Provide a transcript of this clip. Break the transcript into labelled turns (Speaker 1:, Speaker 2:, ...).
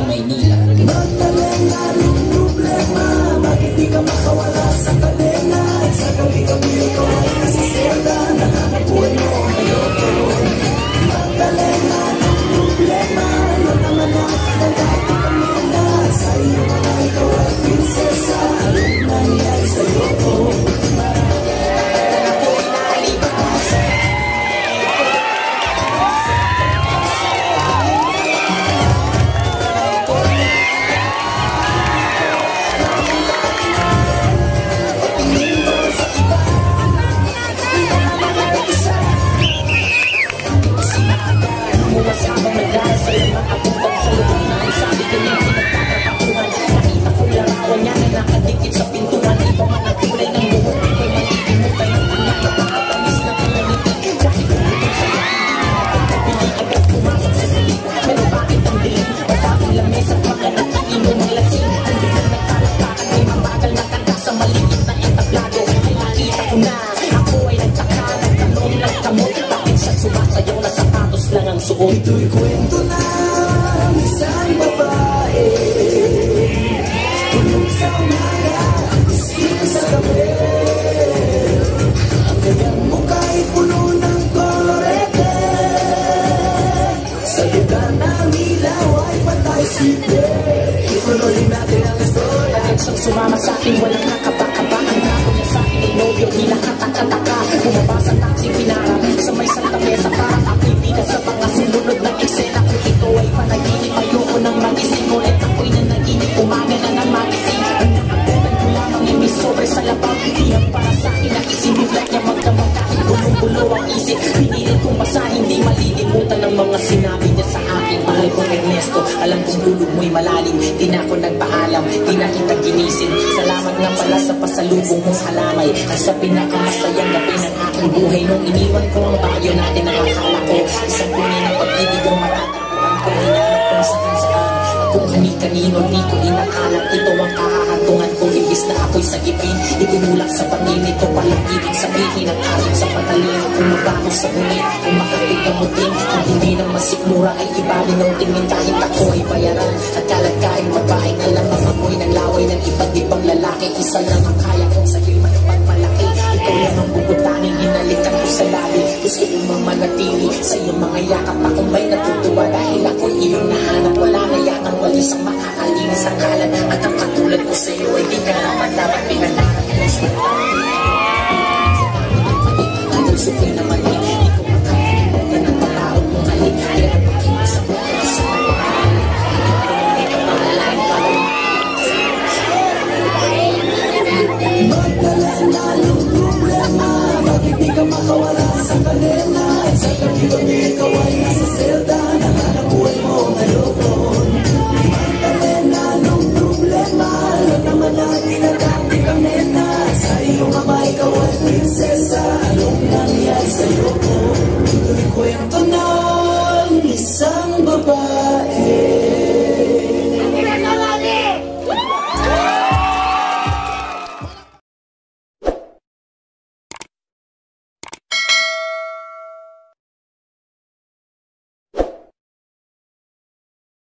Speaker 1: Maynila.
Speaker 2: Magdalena, anong problema? Bakit di ka makawala sa kalena? Sa gabi-gabi ko ay nasiserda, nakakapuan mo ayoko. Magdalena, anong problema? Ano naman ang dati kami na sa iyo mga ikaw ay prinsesa. Anong nangyay sa'yo ko? Ito'y kwento ng isang babae, tulog sa umaga, gising sa gabi. Ang kanyang mukha'y puno ng kolorete, sa lugar ng ilaw ay patay sipe. Ituloy natin ang istorya. Agad siyang sumama sa akin, walang nakabaka-baka. Ang gago niya sa akin ay nobyo, di nakataka-taka. Bumaba sa taxi, pinarap sa may Santa Mesa, parang ako'y bigas sa mga sumunod na eksena. Kung ito ay panaginip, ayoko nang magising. Ulit ako'y nanaginip, umaga na nang magising. Ang nakabutan ko lamang imis sobre sa labang. Diyang para sa akin na isiniblat niya magdamag. Kahit bulong-bulo ang isip, pinilit kong basahin, di malilimutan ng mga sinabi niya sa akin. Mahal ko Ernesto, alam kong bulog mo'y malalim. Di na ako nagpaalam, di na kita ginising. Salamat nga pala sa pasalubong mong halamay. At sa pinakamasayang gabi ng aking buhay, nung iniwan ko ang bayo natin, ang akala ko isang tunay na pag-ibig ang matatagpuan ko. Hinahanap kung saan-saan at kung kani-kanino, di ko inakalat. Ito ang kahahatungan ko, imbis na ako'y sagipin. Itinulak sa pangin, ito palang ibig sabihin. At aking sa patalino, kung mabaho sa ulit, kung makapikamutin. Kung hindi na masikmura ay ibali ng tingin. Kahit ako ay bayaran at kalagkain babaeng alam ang amoy ng laway ng iba't ibang lalaki. Isa lang ang kaya kong sa'yo'y magpagmalaki. Ikaw lang ang bubutaning hinalikan ko sa labi. Gusto kong mamanatili sa iyong mga yakap. Akong may natutuwa dahil ako'y iyong nahanap. Wala na yatang walis ang makakalinis ang kalan. At ang katulad ko sa iyo ay di ka naman dapat pinangarap.